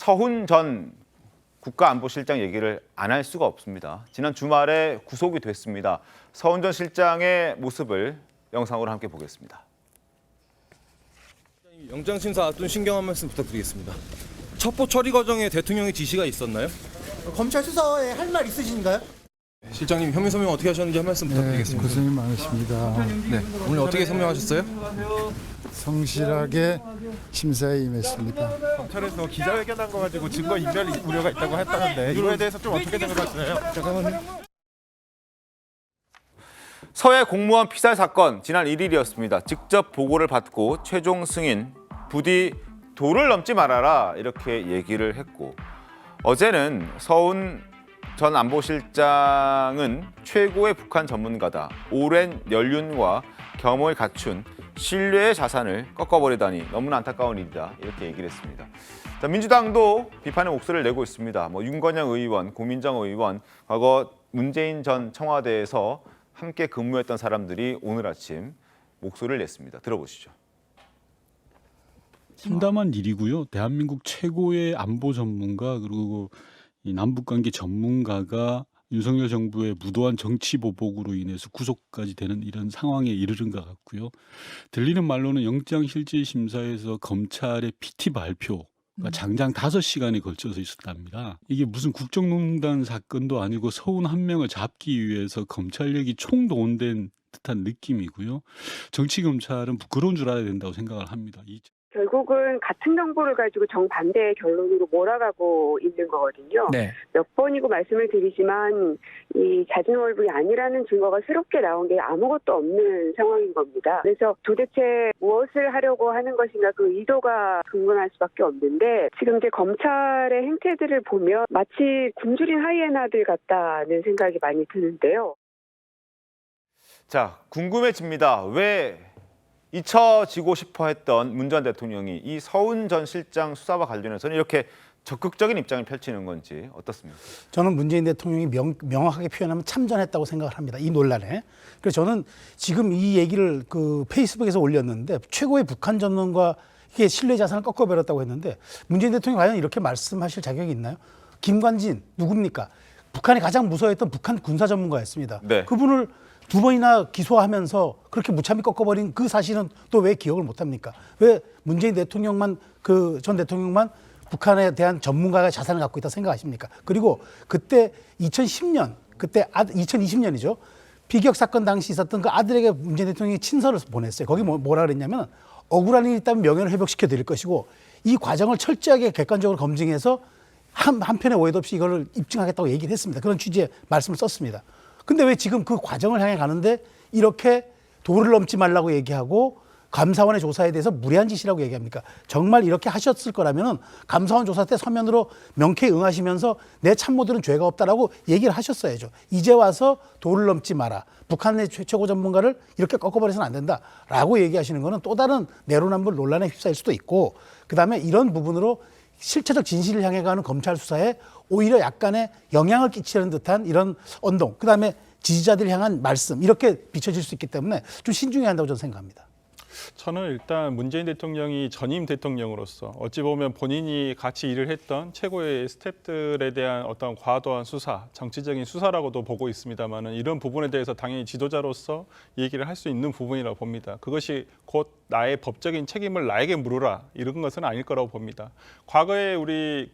서훈 전 국가안보실장 얘기를 안 할 수가 없습니다. 지난 주말에 구속이 됐습니다. 서훈 전 실장의 모습을 영상으로 함께 보겠습니다. 영장 심사 앞둔 신경한 말씀 부탁드리겠습니다. 첩보 처리 과정에 대통령의 지시가 있었나요? 검찰 수사에 할 말 있으신가요? 실장님 혐의 소명 어떻게 하셨는지 한 말씀 부탁드리겠습니다. 고생이 많으십니다. 네, 오늘 어떻게 설명하셨어요? 성실하게 심사에 임했습니다. 검찰에서 기자회견한 거 가지고 증거 인멸 우려가 있다고 했다는데 이거에 대해서 좀 어떻게 생각하시나요? 잠깐만요. 서해 공무원 피살 사건 지난 1일이었습니다. 직접 보고를 받고 최종 승인 부디 도를 넘지 말아라 이렇게 얘기를 했고 어제는 서훈 전 안보실장은 최고의 북한 전문가다. 오랜 연륜과 경험을 갖춘 신뢰의 자산을 꺾어버리다니 너무나 안타까운 일이다. 이렇게 얘기를 했습니다. 자, 민주당도 비판의 목소리를 내고 있습니다. 윤건영 의원, 고민정 의원, 과거 문재인 전 청와대에서 함께 근무했던 사람들이 오늘 아침 목소리를 냈습니다. 들어보시죠. 참담한 일이고요. 대한민국 최고의 안보 전문가 그리고 이 남북관계 전문가가 윤석열 정부의 무도한 정치 보복으로 인해서 구속까지 되는 이런 상황에 이르는 것 같고요. 들리는 말로는 영장실질심사에서 검찰의 PT 발표가 장장 5시간에 걸쳐서 있었답니다. 이게 무슨 국정농단 사건도 아니고 서훈 한 명을 잡기 위해서 검찰력이 총동원된 듯한 느낌이고요. 정치검찰은 부끄러운 줄 알아야 된다고 생각을 합니다. 결국은 같은 정보를 가지고 정반대의 결론으로 몰아가고 있는 거거든요. 네. 몇 번이고 말씀을 드리지만 이 자진월북이 아니라는 증거가 새롭게 나온 게 아무것도 없는 상황인 겁니다. 그래서 도대체 무엇을 하려고 하는 것인가 그 의도가 궁금할 수밖에 없는데 지금 이제 검찰의 행태들을 보면 마치 굶주린 하이에나들 같다는 생각이 많이 드는데요. 자, 궁금해집니다. 왜 잊혀지고 싶어 했던 문 전 대통령이 이 서훈 전 실장 수사와 관련해서는 이렇게 적극적인 입장을 펼치는 건지 어떻습니까? 저는 문재인 대통령이 명확하게 표현하면 참전했다고 생각을 합니다. 이 논란에. 그래서 저는 지금 이 얘기를 그 페이스북에서 올렸는데 최고의 북한 전문가의 신뢰 자산을 꺾어버렸다고 했는데 문재인 대통령이 과연 이렇게 말씀하실 자격이 있나요? 김관진 누굽니까? 북한이 가장 무서워했던 북한 군사 전문가였습니다. 네. 그분을 2번이나 기소하면서 그렇게 무참히 꺾어버린 그 사실은 또 왜 기억을 못합니까? 왜 문재인 대통령만 그 전 대통령만 북한에 대한 전문가가 자산을 갖고 있다 생각하십니까? 그리고 그때 2010년 그때 2020년이죠. 비격 사건 당시 있었던 그 아들에게 문재인 대통령이 친서를 보냈어요. 거기 뭐라 그랬냐면 억울한 일이 있다면 명예를 회복시켜 드릴 것이고 이 과정을 철저하게 객관적으로 검증해서 한편의 오해도 없이 이걸 입증하겠다고 얘기를 했습니다. 그런 취지의 말씀을 썼습니다. 근데 왜 지금 그 과정을 향해 가는데 이렇게 도를 넘지 말라고 얘기하고 감사원의 조사에 대해서 무리한 짓이라고 얘기합니까? 정말 이렇게 하셨을 거라면 감사원 조사 때 서면으로 명쾌히 응하시면서 내 참모들은 죄가 없다라고 얘기를 하셨어야죠. 이제 와서 도를 넘지 마라. 북한의 최고 전문가를 이렇게 꺾어버려서는 안 된다라고 얘기하시는 거는 또 다른 내로남불 논란에 휩싸일 수도 있고 그다음에 이런 부분으로 실체적 진실을 향해 가는 검찰 수사에 오히려 약간의 영향을 끼치는 듯한 이런 언동, 그다음에 지지자들 향한 말씀 이렇게 비춰질 수 있기 때문에 좀 신중해야 한다고 저는 생각합니다. 저는 일단 문재인 대통령이 전임 대통령으로서 어찌 보면 본인이 같이 일을 했던 최고의 스태프들에 대한 어떤 과도한 수사, 정치적인 수사라고도 보고 있습니다만은 이런 부분에 대해서 당연히 지도자로서 얘기를 할 수 있는 부분이라고 봅니다. 그것이 곧 나의 법적인 책임을 나에게 물으라 이런 것은 아닐 거라고 봅니다. 과거에 우리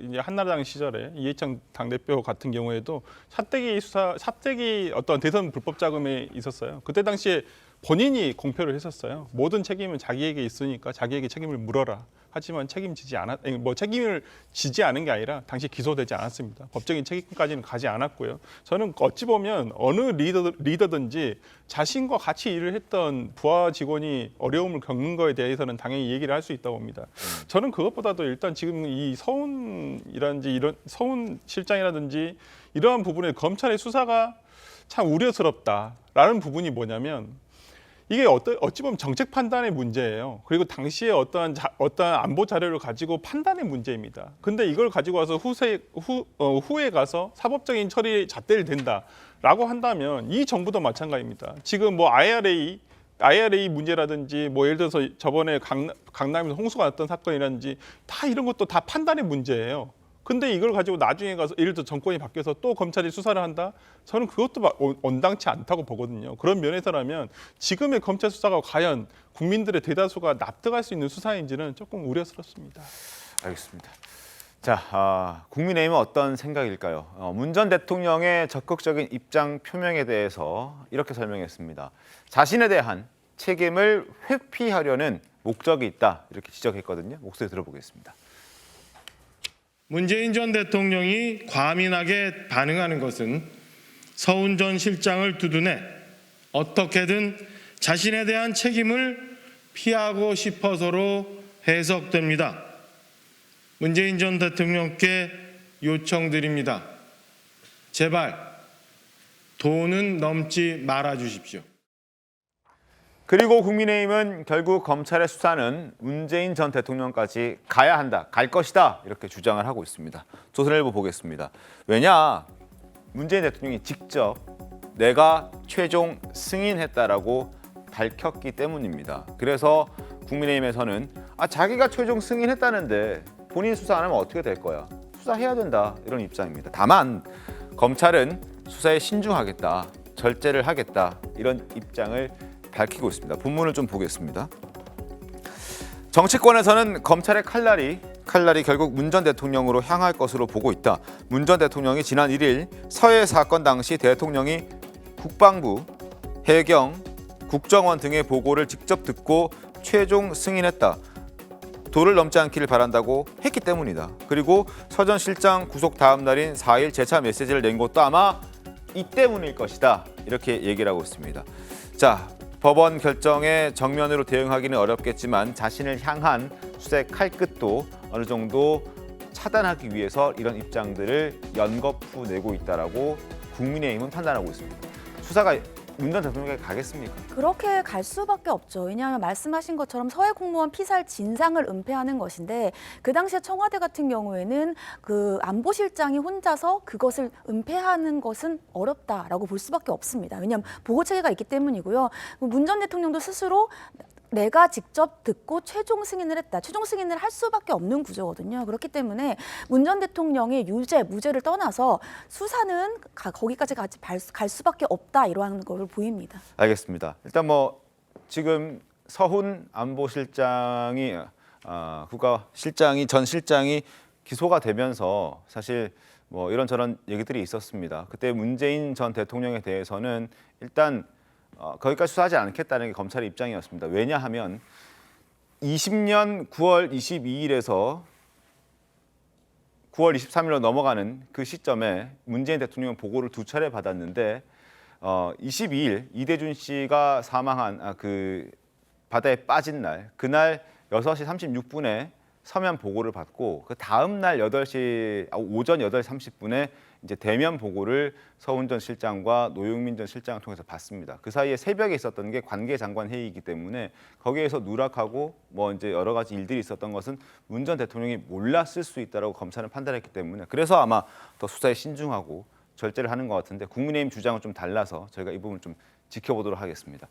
이제 한나라당 시절에 이해창 당대표 같은 경우에도 삿대기 어떤 대선 불법 자금이 있었어요. 그때 당시에 본인이 공표를 했었어요. 모든 책임은 자기에게 있으니까 자기에게 책임을 물어라. 하지만 책임을 지지 않은 게 아니라 당시 기소되지 않았습니다. 법적인 책임까지는 가지 않았고요. 저는 어찌 보면 어느 리더든지 자신과 같이 일을 했던 부하 직원이 어려움을 겪는 거에 대해서는 당연히 얘기를 할 수 있다고 봅니다. 저는 그것보다도 일단 지금 이 서훈 실장이라든지 이러한 부분에 검찰의 수사가 참 우려스럽다라는 부분이 뭐냐면 이게 어찌 보면 정책 판단의 문제예요. 그리고 당시에 어떠한 안보 자료를 가지고 판단의 문제입니다. 근데 이걸 가지고 와서 후에 가서 사법적인 처리에 잣대를 댄다라고 한다면 이 정부도 마찬가지입니다. 지금 IRA IRA 문제라든지 뭐 예를 들어서 저번에 강남에서 홍수가 났던 사건이라든지 다 이런 것도 다 판단의 문제예요. 근데 이걸 가지고 나중에 가서 예를 들어 정권이 바뀌어서 또 검찰이 수사를 한다? 저는 그것도 온당치 않다고 보거든요. 그런 면에서라면 지금의 검찰 수사가 과연 국민들의 대다수가 납득할 수 있는 수사인지는 조금 우려스럽습니다. 알겠습니다. 자, 국민의힘은 어떤 생각일까요? 문 전 대통령의 적극적인 입장 표명에 대해서 이렇게 설명했습니다. 자신에 대한 책임을 회피하려는 목적이 있다 이렇게 지적했거든요. 목소리 들어보겠습니다. 문재인 전 대통령이 과민하게 반응하는 것은 서훈 전 실장을 두둔해 어떻게든 자신에 대한 책임을 피하고 싶어서로 해석됩니다. 문재인 전 대통령께 요청드립니다. 제발 도는 넘지 말아 주십시오. 그리고 국민의힘은 결국 검찰의 수사는 문재인 전 대통령까지 가야 한다, 갈 것이다 이렇게 주장을 하고 있습니다. 조선일보 보겠습니다. 왜냐? 문재인 대통령이 직접 내가 최종 승인했다라고 밝혔기 때문입니다. 그래서 국민의힘에서는 자기가 최종 승인했다는데 본인 수사 안 하면 어떻게 될 거야? 수사해야 된다 이런 입장입니다. 다만 검찰은 수사에 신중하겠다, 절제를 하겠다 이런 입장을 밝히고 있습니다. 본문을 좀 보겠습니다. 정치권에서는 검찰의 칼날이 결국 문 전 대통령으로 향할 것으로 보고 있다. 문 전 대통령이 지난 1일 서해 사건 당시 대통령이 국방부, 해경, 국정원 등의 보고를 직접 듣고 최종 승인했다. 도를 넘지 않기를 바란다고 했기 때문이다. 그리고 서 전 실장 구속 다음 날인 4일 재차 메시지를 낸 것도 아마 이 때문일 것이다. 이렇게 얘기를 하고 있습니다. 자, 법원 결정에 정면으로 대응하기는 어렵겠지만 자신을 향한 수사의 칼끝도 어느 정도 차단하기 위해서 이런 입장들을 연거푸 내고 있다라고 국민의힘은 판단하고 있습니다. 수사가 문 전 대통령에게 가겠습니까? 그렇게 갈 수밖에 없죠. 왜냐하면 말씀하신 것처럼 서해 공무원 피살 진상을 은폐하는 것인데 그 당시에 청와대 같은 경우에는 그 안보실장이 혼자서 그것을 은폐하는 것은 어렵다라고 볼 수밖에 없습니다. 왜냐하면 보고 체계가 있기 때문이고요. 문 전 대통령도 스스로 내가 직접 듣고 최종 승인을 했다. 최종 승인을 할 수밖에 없는 구조거든요. 그렇기 때문에 문 전 대통령의 유죄, 무죄를 떠나서 수사는 거기까지 갈 수밖에 없다. 이러한 걸 보입니다. 알겠습니다. 일단 지금 서훈 안보실장이 국가실장이 전 실장이 기소가 되면서 사실 이런저런 얘기들이 있었습니다. 그때 문재인 전 대통령에 대해서는 일단 거기까지 수사하지 않겠다는 게 검찰의 입장이었습니다. 왜냐하면 20년 9월 22일에서 9월 23일로 넘어가는 그 시점에 문재인 대통령은 보고를 2차례 받았는데 22일 이대준 씨가 사망한 그 바다에 빠진 날 그날 6시 36분에 서면 보고를 받고 그 다음 날 오전 8시 30분에 이제 대면 보고를 서훈 전 실장과 노영민 전 실장을 통해서 받습니다. 그 사이에 새벽에 있었던 게 관계장관 회의이기 때문에 거기에서 누락하고 이제 여러 가지 일들이 있었던 것은 문 전 대통령이 몰랐을 수 있다라고 검찰은 판단했기 때문에 그래서 아마 더 수사에 신중하고 절제를 하는 것 같은데 국민의힘 주장은 좀 달라서 저희가 이 부분 좀 지켜보도록 하겠습니다.